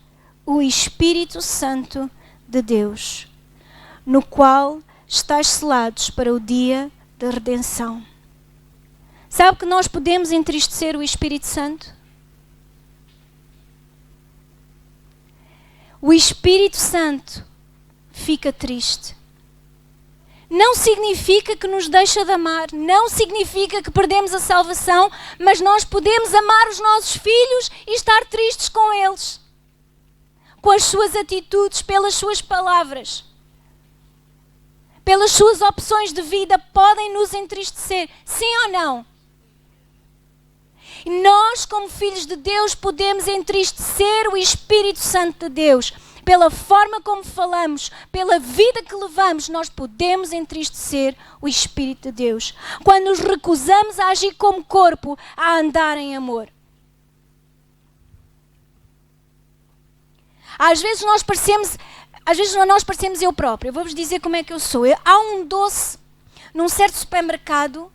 o Espírito Santo de Deus, no qual estáis selados para o dia da redenção. Sabe que nós podemos entristecer o Espírito Santo? O Espírito Santo fica triste. Não significa que nos deixa de amar, não significa que perdemos a salvação, mas nós podemos amar os nossos filhos e estar tristes com eles, com as suas atitudes, pelas suas palavras, pelas suas opções de vida, podem nos entristecer, sim ou não? E nós, como filhos de Deus, podemos entristecer o Espírito Santo de Deus. Pela forma como falamos, pela vida que levamos, nós podemos entristecer o Espírito de Deus. Quando nos recusamos a agir como corpo, a andar em amor. Às vezes nós parecemos eu própria. Eu vou-vos dizer como é que eu sou. Há um doce num certo supermercado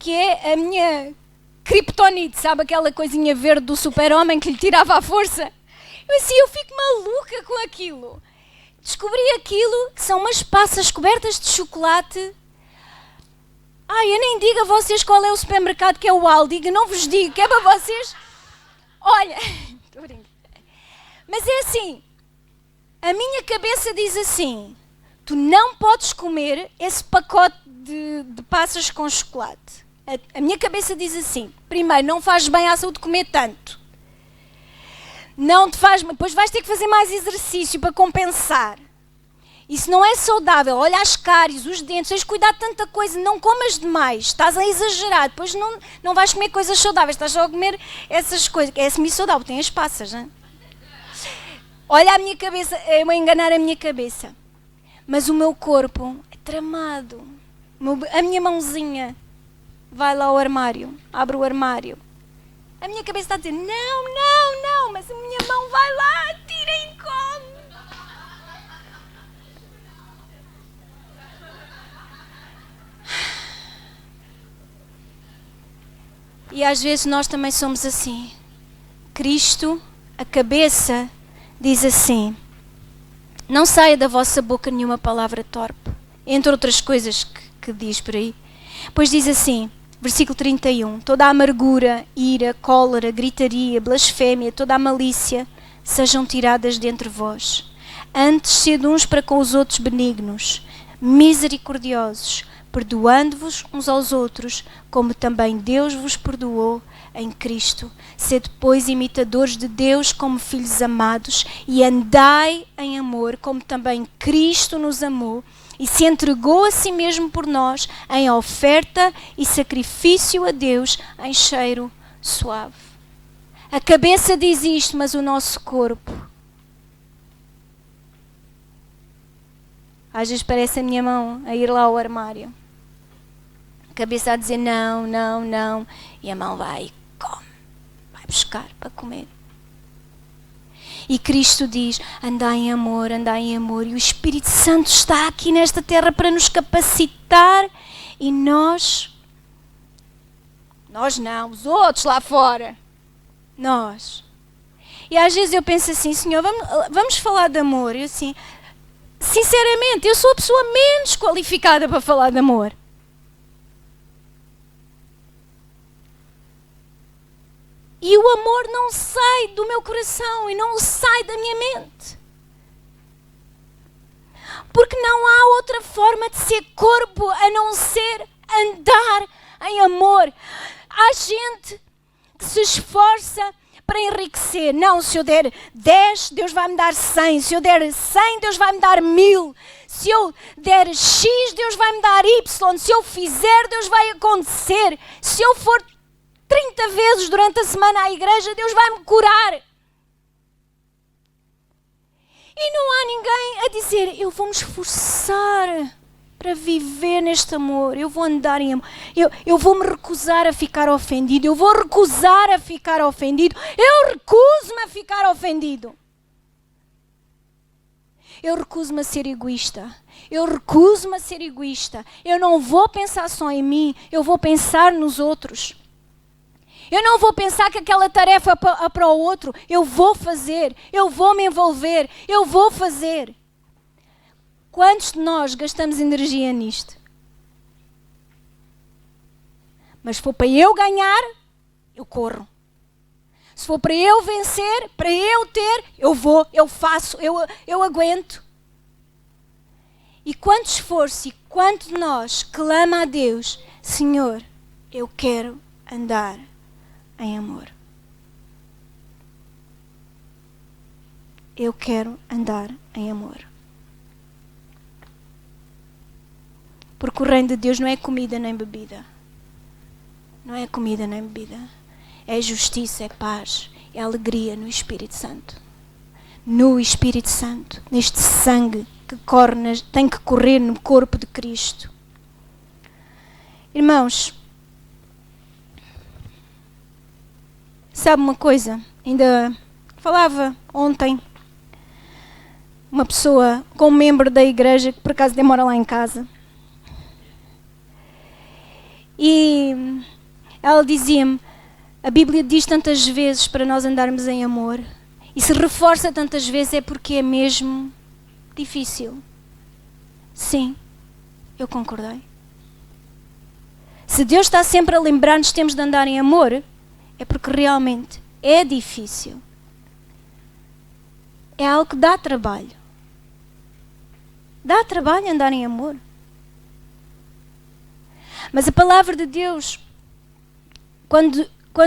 que é a minha criptonite, sabe aquela coisinha verde do super-homem que lhe tirava a força? Eu fico maluca com aquilo. Descobri aquilo, que são umas passas cobertas de chocolate. Eu nem digo a vocês qual é o supermercado, que é o Aldi, eu não vos digo, que é para vocês. Olha, estou brincando. Mas é assim, a minha cabeça diz assim, tu não podes comer esse pacote de passas com chocolate. A minha cabeça diz assim, primeiro, não faz bem à saúde comer tanto. Não te faz, depois vais ter que fazer mais exercício para compensar. Isso não é saudável. Olha as cáries, os dentes, tens de cuidar de tanta coisa, não comas demais, estás a exagerar, depois não vais comer coisas saudáveis, estás só a comer essas coisas, é semi-saudável, tem as passas, não é? Olha a minha cabeça, eu vou enganar a minha cabeça, mas o meu corpo é tramado, a minha mãozinha vai lá ao armário, abre o armário. A minha cabeça está a dizer, não, mas a minha mão vai lá, tira e come. E às vezes nós também somos assim. Cristo, a cabeça, diz assim, não saia da vossa boca nenhuma palavra torpe, entre outras coisas que diz por aí. Pois diz assim, versículo 31, toda a amargura, ira, cólera, gritaria, blasfémia, toda a malícia, sejam tiradas de entre vós. Antes sede uns para com os outros benignos, misericordiosos, perdoando-vos uns aos outros, como também Deus vos perdoou em Cristo. Sede, pois, imitadores de Deus como filhos amados, e andai em amor, como também Cristo nos amou, e se entregou a si mesmo por nós, em oferta e sacrifício a Deus, em cheiro suave. A cabeça diz isto, mas o nosso corpo, às vezes parece a minha mão a ir lá ao armário. A cabeça a dizer não, e a mão vai e come, vai buscar para comer. E Cristo diz, andai em amor, e o Espírito Santo está aqui nesta terra para nos capacitar, e nós não, os outros lá fora, nós. E às vezes eu penso assim, Senhor, vamos falar de amor, e assim, sinceramente, eu sou a pessoa menos qualificada para falar de amor. E o amor não sai do meu coração e não sai da minha mente. Porque não há outra forma de ser corpo a não ser andar em amor. Há gente que se esforça para enriquecer. Não, se eu der 10, Deus vai me dar 100. Se eu der 100, Deus vai me dar 1000. Se eu der X, Deus vai me dar Y. Se eu fizer, Deus vai acontecer. Se eu for 30 vezes durante a semana à igreja, Deus vai me curar. E não há ninguém a dizer dizer, eu vou me esforçar para viver neste amor, eu vou andar em amor, eu vou me recusar a ficar ofendido, eu vou recusar a ficar ofendido, eu recuso-me a ficar ofendido. Eu recuso-me a ser egoísta, eu recuso-me a ser egoísta, eu não vou pensar só em mim, eu vou pensar nos outros. Eu não vou pensar que aquela tarefa é para o outro, eu vou fazer, eu vou me envolver, eu vou fazer. Quantos de nós gastamos energia nisto? Mas se for para eu ganhar, eu corro. Se for para eu vencer, para eu ter, eu vou, eu faço, eu aguento. E quanto esforço e quanto de nós clama a Deus, Senhor, eu quero andar em amor. Eu quero andar em amor. Porque o reino de Deus não é comida nem bebida. Não é comida nem bebida. É justiça, é paz, é alegria no Espírito Santo. No Espírito Santo. Neste sangue que corre, tem que correr no corpo de Cristo. Irmãos, sabe uma coisa? Ainda falava ontem uma pessoa com um membro da igreja que por acaso demora lá em casa. E ela dizia-me, a Bíblia diz tantas vezes para nós andarmos em amor e se reforça tantas vezes é porque é mesmo difícil. Sim, eu concordei. Se Deus está sempre a lembrar-nos que temos de andar em amor, é porque realmente é difícil. É algo que dá trabalho. Dá trabalho andar em amor. Mas a palavra de Deus, quando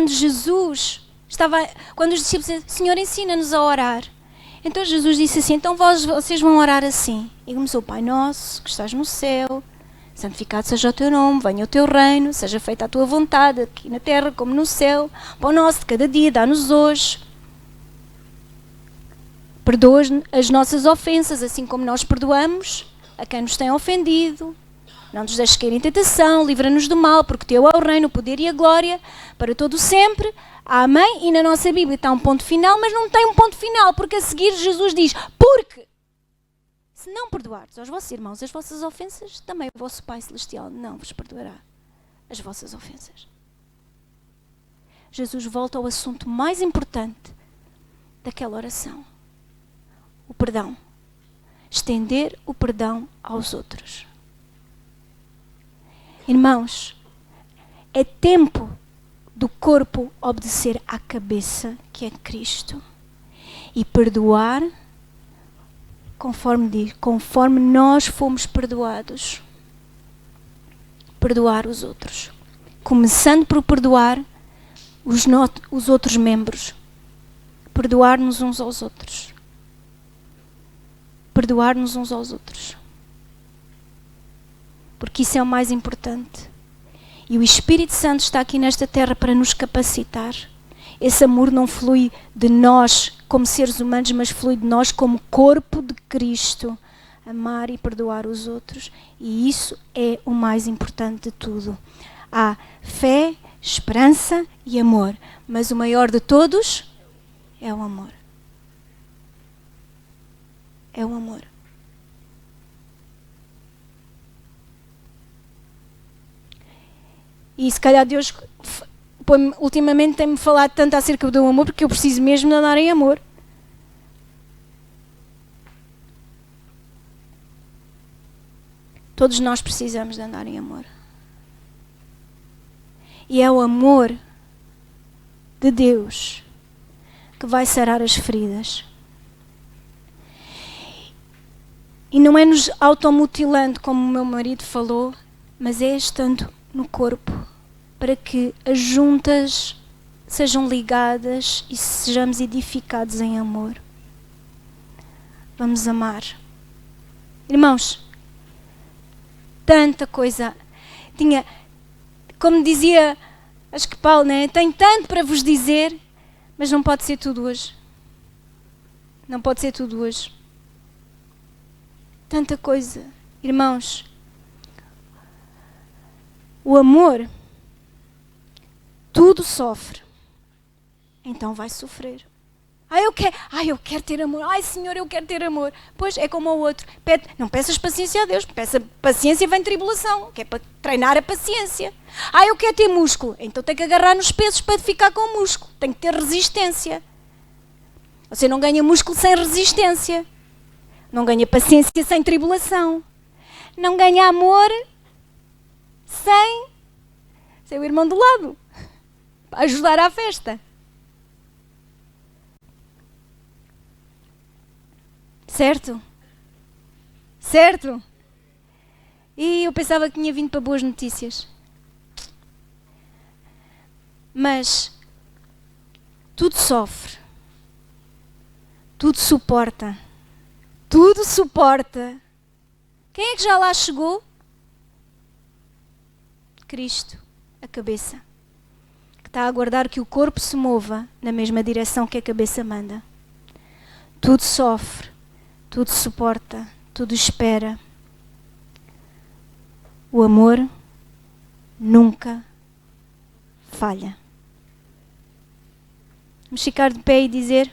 Jesus estava, quando os discípulos disseram, Senhor, ensina-nos a orar. Então Jesus disse assim, então vocês vão orar assim. E começou, Pai nosso, que estás no céu, santificado seja o teu nome, venha o teu reino, seja feita a tua vontade, aqui na terra como no céu. Pão nosso de cada dia, dá-nos hoje. Perdoa as nossas ofensas, assim como nós perdoamos a quem nos tem ofendido. Não nos deixes cair em tentação, livra-nos do mal, porque teu é o reino, o poder e a glória, para todo sempre. Amém? E na nossa Bíblia está um ponto final, mas não tem um ponto final, porque a seguir Jesus diz, porque se não perdoardes aos vossos irmãos as vossas ofensas, também o vosso Pai Celestial não vos perdoará as vossas ofensas. Jesus volta ao assunto mais importante daquela oração. O perdão. Estender o perdão aos outros. Irmãos, é tempo do corpo obedecer à cabeça, que é Cristo. E perdoar, conforme diz, conforme nós fomos perdoados. Perdoar os outros. Começando por perdoar os outros membros. Perdoar-nos uns aos outros. Perdoar-nos uns aos outros. Porque isso é o mais importante. E o Espírito Santo está aqui nesta terra para nos capacitar. Esse amor não flui de nós como seres humanos, mas flui de nós como corpo de Cristo. Amar e perdoar os outros. E isso é o mais importante de tudo. Há fé, esperança e amor. Mas o maior de todos é o amor. É o amor. E se calhar Deus ultimamente tem-me falado tanto acerca do amor, porque eu preciso mesmo de andar em amor. Todos nós precisamos de andar em amor. E é o amor de Deus que vai sarar as feridas. E não é nos automutilando, como o meu marido falou, mas é estando no corpo, para que as juntas sejam ligadas e sejamos edificados em amor. Vamos amar. Irmãos, tanta coisa. Como dizia, acho que Paulo, né? Tenho tanto para vos dizer, mas não pode ser tudo hoje. Não pode ser tudo hoje. tanta coisa. Irmãos, o amor tudo sofre, então vai sofrer. Eu quero ter amor. Ai, Senhor, eu quero ter amor. Pois, é como o outro. Não peças paciência a Deus. Peça paciência e vem tribulação, que é para treinar a paciência. Eu quero ter músculo. Então tem que agarrar nos pesos para ficar com músculo. Tem que ter resistência. Você não ganha músculo sem resistência. Não ganha paciência sem tribulação. Não ganha amor sem o irmão do lado. Para ajudar à festa. Certo? Certo? E eu pensava que tinha vindo para boas notícias. Mas tudo sofre. Tudo suporta. Tudo suporta. Quem é que já lá chegou? Cristo, a cabeça. Que está a aguardar que o corpo se mova na mesma direção que a cabeça manda. Tudo sofre. Tudo suporta, tudo espera. O amor nunca falha. Vamos ficar de pé e dizer: